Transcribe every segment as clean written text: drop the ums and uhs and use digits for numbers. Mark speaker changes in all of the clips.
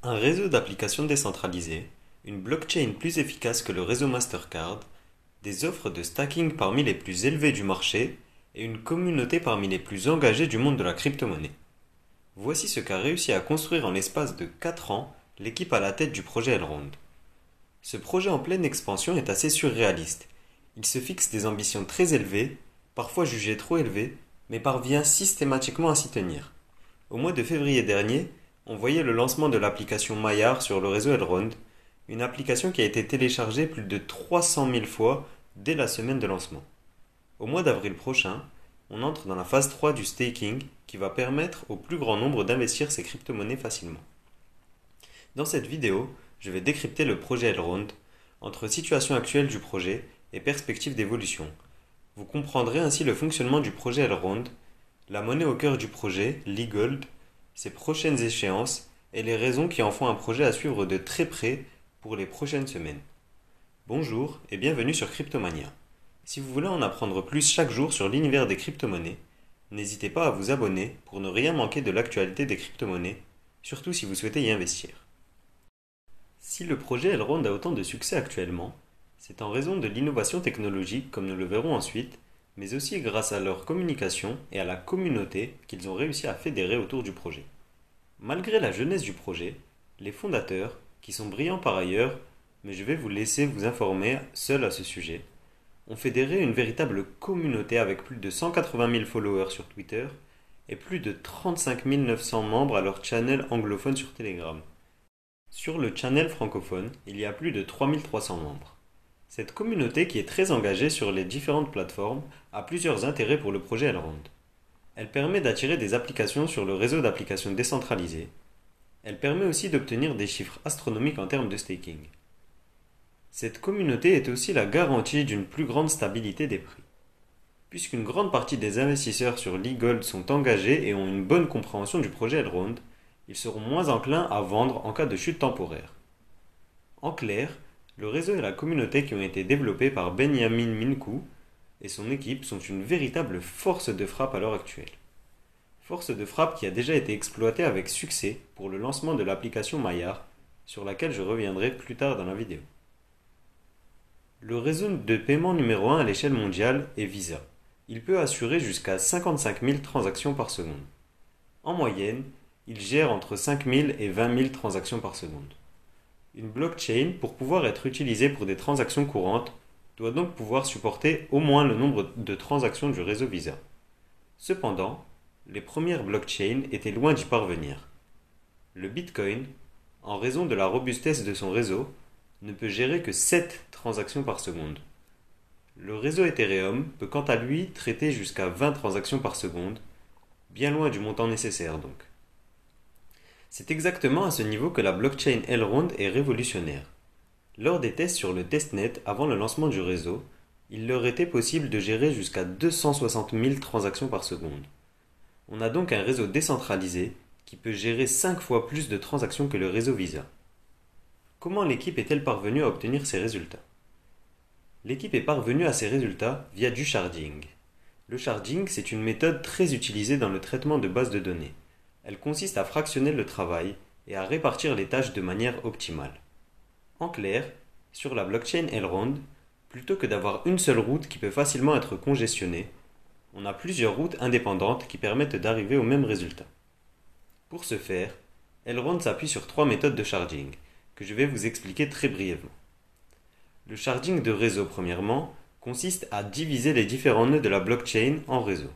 Speaker 1: Un réseau d'applications décentralisées, une blockchain plus efficace que le réseau Mastercard, des offres de stacking parmi les plus élevées du marché et une communauté parmi les plus engagées du monde de la crypto-monnaie. Voici ce qu'a réussi à construire en l'espace de 4 ans l'équipe à la tête du projet Elrond. Ce projet en pleine expansion est assez surréaliste. Il se fixe des ambitions très élevées, parfois jugées trop élevées, mais parvient systématiquement à s'y tenir. Au mois de février dernier, on voyait le lancement de l'application Maillard sur le réseau Elrond, une application qui a été téléchargée plus de 300 000 fois dès la semaine de lancement. Au mois d'avril prochain, on entre dans la phase 3 du staking qui va permettre au plus grand nombre d'investir ses crypto-monnaies facilement. Dans cette vidéo, je vais décrypter le projet Elrond entre situation actuelle du projet et perspective d'évolution. Vous comprendrez ainsi le fonctionnement du projet Elrond, la monnaie au cœur du projet, l'e-gold, ses prochaines échéances et les raisons qui en font un projet à suivre de très près pour les prochaines semaines. Bonjour et bienvenue sur Cryptomania. Si vous voulez en apprendre plus chaque jour sur l'univers des crypto-monnaies, n'hésitez pas à vous abonner pour ne rien manquer de l'actualité des crypto-monnaies, surtout si vous souhaitez y investir. Si le projet Elrond a autant de succès actuellement, c'est en raison de l'innovation technologique comme nous le verrons ensuite, mais aussi grâce à leur communication et à la communauté qu'ils ont réussi à fédérer autour du projet. Malgré la jeunesse du projet, les fondateurs, qui sont brillants par ailleurs, mais je vais vous laisser vous informer seul à ce sujet, ont fédéré une véritable communauté avec plus de 180 000 followers sur Twitter et plus de 35 900 membres à leur channel anglophone sur Telegram. Sur le channel francophone, il y a plus de 3300 membres. Cette communauté qui est très engagée sur les différentes plateformes a plusieurs intérêts pour le projet Elrond. Elle permet d'attirer des applications sur le réseau d'applications décentralisées. Elle permet aussi d'obtenir des chiffres astronomiques en termes de staking. Cette communauté est aussi la garantie d'une plus grande stabilité des prix. Puisqu'une grande partie des investisseurs sur l'e-gold sont engagés et ont une bonne compréhension du projet Elrond, ils seront moins enclins à vendre en cas de chute temporaire. En clair, le réseau et la communauté qui ont été développés par Benjamin Minkou et son équipe sont une véritable force de frappe à l'heure actuelle. Force de frappe qui a déjà été exploitée avec succès pour le lancement de l'application Maillard, sur laquelle je reviendrai plus tard dans la vidéo. Le réseau de paiement numéro 1 à l'échelle mondiale est Visa. Il peut assurer jusqu'à 55 000 transactions par seconde. En moyenne, il gère entre 5 000 et 20 000 transactions par seconde. Une blockchain, pour pouvoir être utilisée pour des transactions courantes, doit donc pouvoir supporter au moins le nombre de transactions du réseau Visa. Cependant, les premières blockchains étaient loin d'y parvenir. Le Bitcoin, en raison de la robustesse de son réseau, ne peut gérer que 7 transactions par seconde. Le réseau Ethereum peut quant à lui traiter jusqu'à 20 transactions par seconde, bien loin du montant nécessaire donc. C'est exactement à ce niveau que la blockchain Elrond est révolutionnaire. Lors des tests sur le testnet avant le lancement du réseau, il leur était possible de gérer jusqu'à 260 000 transactions par seconde. On a donc un réseau décentralisé qui peut gérer 5 fois plus de transactions que le réseau Visa. Comment l'équipe est-elle parvenue à obtenir ces résultats? L'équipe est parvenue à ces résultats via du sharding. Le sharding, c'est une méthode très utilisée dans le traitement de bases de données. Elle consiste à fractionner le travail et à répartir les tâches de manière optimale. En clair, sur la blockchain Elrond, plutôt que d'avoir une seule route qui peut facilement être congestionnée, on a plusieurs routes indépendantes qui permettent d'arriver au même résultat. Pour ce faire, Elrond s'appuie sur 3 méthodes de sharding, que je vais vous expliquer très brièvement. Le sharding de réseau, premièrement, consiste à diviser les différents nœuds de la blockchain en réseaux.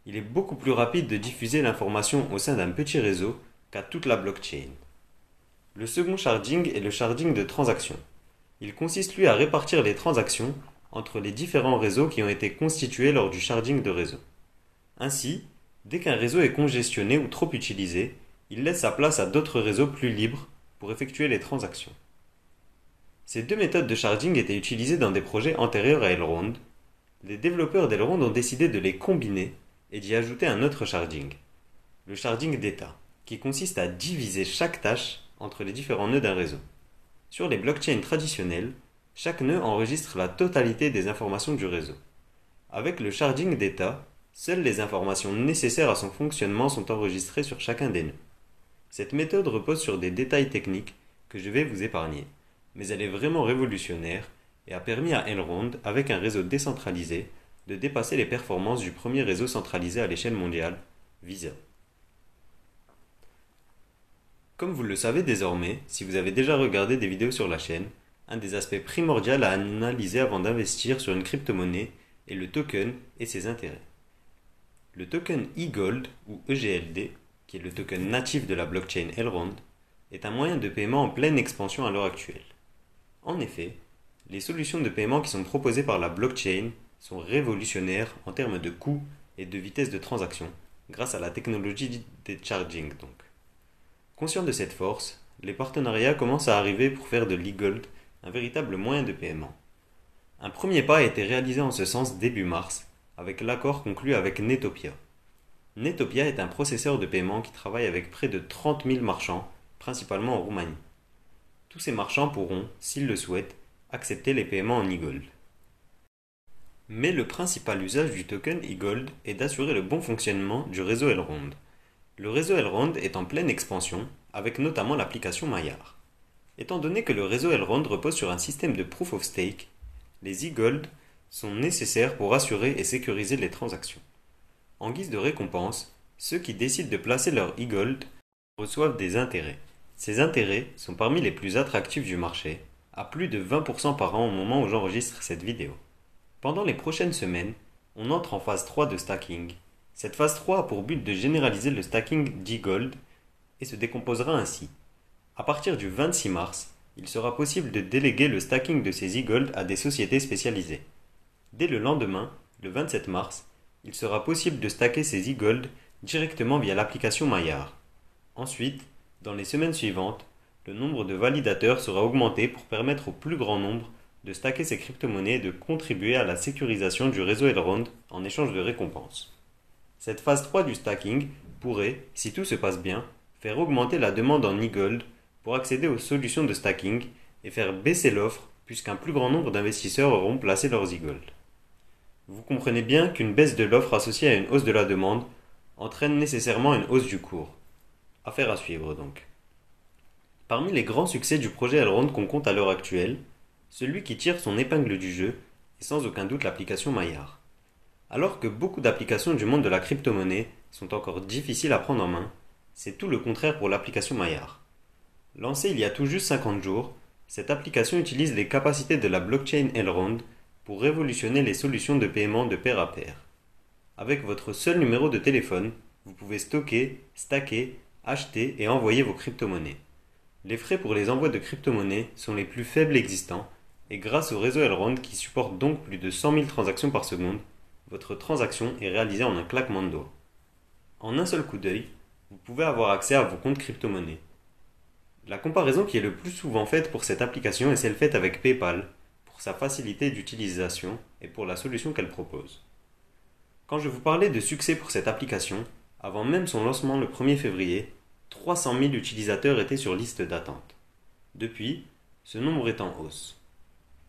Speaker 1: Il est beaucoup plus rapide de diffuser l'information au sein d'un petit réseau qu'à toute la blockchain. Le second sharding est le sharding de transaction. Il consiste lui à répartir les transactions entre les différents réseaux qui ont été constitués lors du sharding de réseau. Ainsi, dès qu'un réseau est congestionné ou trop utilisé, il laisse sa place à d'autres réseaux plus libres pour effectuer les transactions. Ces deux méthodes de sharding étaient utilisées dans des projets antérieurs à Elrond. Les développeurs d'Elrond ont décidé de les combiner et d'y ajouter un autre sharding, le sharding d'état, qui consiste à diviser chaque tâche entre les différents nœuds d'un réseau. Sur les blockchains traditionnelles, chaque nœud enregistre la totalité des informations du réseau. Avec le sharding d'état, seules les informations nécessaires à son fonctionnement sont enregistrées sur chacun des nœuds. Cette méthode repose sur des détails techniques que je vais vous épargner, mais elle est vraiment révolutionnaire et a permis à Elrond, avec un réseau décentralisé, de dépasser les performances du premier réseau centralisé à l'échelle mondiale, Visa. Comme vous le savez désormais, si vous avez déjà regardé des vidéos sur la chaîne, un des aspects primordiaux à analyser avant d'investir sur une crypto-monnaie est le token et ses intérêts. Le token eGold, ou EGLD, qui est le token natif de la blockchain Elrond, est un moyen de paiement en pleine expansion à l'heure actuelle. En effet, les solutions de paiement qui sont proposées par la blockchain sont révolutionnaires en termes de coûts et de vitesse de transaction, grâce à la technologie des charging donc. Conscient de cette force, les partenariats commencent à arriver pour faire de l'eGold un véritable moyen de paiement. Un premier pas a été réalisé en ce sens début mars, avec l'accord conclu avec Netopia. Netopia est un processeur de paiement qui travaille avec près de 30 000 marchands, principalement en Roumanie. Tous ces marchands pourront, s'ils le souhaitent, accepter les paiements en eGold. Mais le principal usage du token eGold est d'assurer le bon fonctionnement du réseau Elrond. Le réseau Elrond est en pleine expansion, avec notamment l'application Maiar. Étant donné que le réseau Elrond repose sur un système de Proof of Stake, les eGold sont nécessaires pour assurer et sécuriser les transactions. En guise de récompense, ceux qui décident de placer leur eGold reçoivent des intérêts. Ces intérêts sont parmi les plus attractifs du marché, à plus de 20% par an au moment où j'enregistre cette vidéo. Pendant les prochaines semaines, on entre en phase 3 de stacking. Cette phase 3 a pour but de généraliser le stacking d'eGold et se décomposera ainsi. À partir du 26 mars, il sera possible de déléguer le stacking de ces eGold à des sociétés spécialisées. Dès le lendemain, le 27 mars, il sera possible de stacker ces eGold directement via l'application Maiar. Ensuite, dans les semaines suivantes, le nombre de validateurs sera augmenté pour permettre au plus grand nombre de stacker ces crypto-monnaies et de contribuer à la sécurisation du réseau Elrond en échange de récompenses. Cette phase 3 du stacking pourrait, si tout se passe bien, faire augmenter la demande en eGold pour accéder aux solutions de stacking et faire baisser l'offre puisqu'un plus grand nombre d'investisseurs auront placé leurs eGold. Vous comprenez bien qu'une baisse de l'offre associée à une hausse de la demande entraîne nécessairement une hausse du cours. Affaire à suivre donc. Parmi les grands succès du projet Elrond qu'on compte à l'heure actuelle, celui qui tire son épingle du jeu est sans aucun doute l'application Maiar. Alors que beaucoup d'applications du monde de la crypto-monnaie sont encore difficiles à prendre en main, c'est tout le contraire pour l'application Maiar. Lancée il y a tout juste 50 jours, cette application utilise les capacités de la blockchain Elrond pour révolutionner les solutions de paiement de pair à pair. Avec votre seul numéro de téléphone, vous pouvez stocker, stacker, acheter et envoyer vos crypto-monnaies. Les frais pour les envois de crypto-monnaies sont les plus faibles existants et grâce au réseau Elrond qui supporte donc plus de 100 000 transactions par seconde, votre transaction est réalisée en un claquement de doigts. En un seul coup d'œil, vous pouvez avoir accès à vos comptes crypto-monnaies. La comparaison qui est le plus souvent faite pour cette application est celle faite avec PayPal, pour sa facilité d'utilisation et pour la solution qu'elle propose. Quand je vous parlais de succès pour cette application, avant même son lancement le 1er février, 300 000 utilisateurs étaient sur liste d'attente. Depuis, ce nombre est en hausse.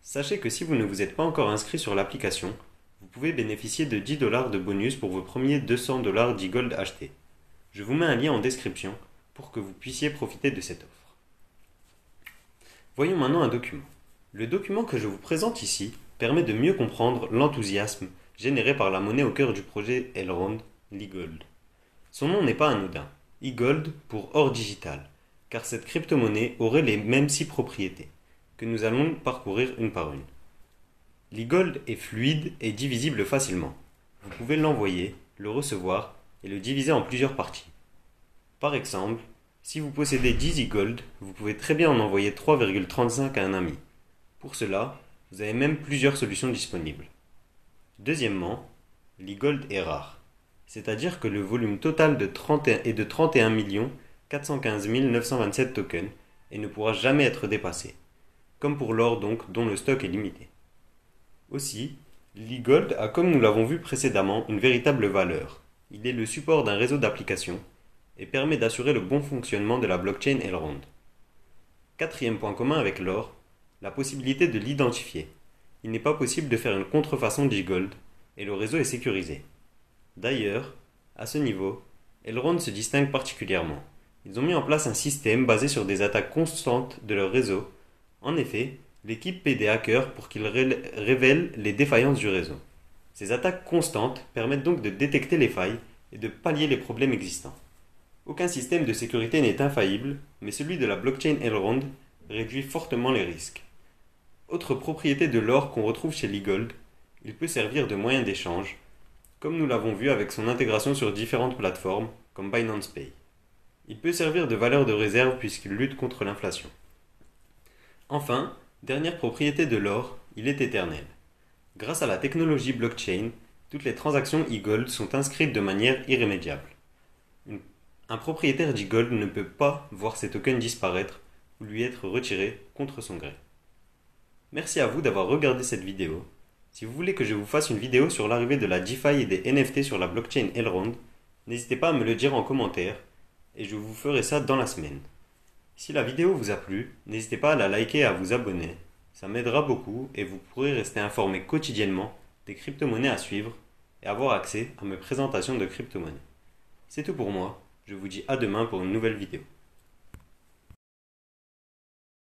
Speaker 1: Sachez que si vous ne vous êtes pas encore inscrit sur l'application, vous pouvez bénéficier de 10 $ de bonus pour vos premiers 200 $ d'eGold achetés. Je vous mets un lien en description pour que vous puissiez profiter de cette offre. Voyons maintenant un document. Le document que je vous présente ici permet de mieux comprendre l'enthousiasme généré par la monnaie au cœur du projet Elrond, l'eGold. Son nom n'est pas anodin, eGold pour or digital, car cette crypto-monnaie aurait les mêmes 6 propriétés, que nous allons parcourir une par une. L'eGold est fluide et divisible facilement. Vous pouvez l'envoyer, le recevoir et le diviser en plusieurs parties. Par exemple, si vous possédez 10 eGold, vous pouvez très bien en envoyer 3,35 à un ami. Pour cela, vous avez même plusieurs solutions disponibles. Deuxièmement, l'eGold est rare, c'est-à-dire que le volume total est de 31 415 927 tokens et ne pourra jamais être dépassé, comme pour l'or donc dont le stock est limité. Aussi, l'eGold a, comme nous l'avons vu précédemment, une véritable valeur. Il est le support d'un réseau d'applications et permet d'assurer le bon fonctionnement de la blockchain Elrond. Quatrième point commun avec l'or, la possibilité de l'identifier. Il n'est pas possible de faire une contrefaçon d'eGold et le réseau est sécurisé. D'ailleurs, à ce niveau, Elrond se distingue particulièrement. Ils ont mis en place un système basé sur des attaques constantes de leur réseau. En effet, l'équipe paie des hackers pour qu'ils révèlent les défaillances du réseau. Ces attaques constantes permettent donc de détecter les failles et de pallier les problèmes existants. Aucun système de sécurité n'est infaillible, mais celui de la blockchain Elrond réduit fortement les risques. Autre propriété de l'or qu'on retrouve chez Leagold, il peut servir de moyen d'échange, comme nous l'avons vu avec son intégration sur différentes plateformes, comme Binance Pay. Il peut servir de valeur de réserve puisqu'il lutte contre l'inflation. Enfin, dernière propriété de l'or, il est éternel. Grâce à la technologie blockchain, toutes les transactions e-gold sont inscrites de manière irrémédiable. Un propriétaire d'e-gold ne peut pas voir ses tokens disparaître ou lui être retirés contre son gré. Merci à vous d'avoir regardé cette vidéo. Si vous voulez que je vous fasse une vidéo sur l'arrivée de la DeFi et des NFT sur la blockchain Elrond, n'hésitez pas à me le dire en commentaire et je vous ferai ça dans la semaine. Si la vidéo vous a plu, n'hésitez pas à la liker et à vous abonner. Ça m'aidera beaucoup et vous pourrez rester informé quotidiennement des crypto-monnaies à suivre et avoir accès à mes présentations de crypto-monnaies. C'est tout pour moi. Je vous dis à demain pour une nouvelle vidéo.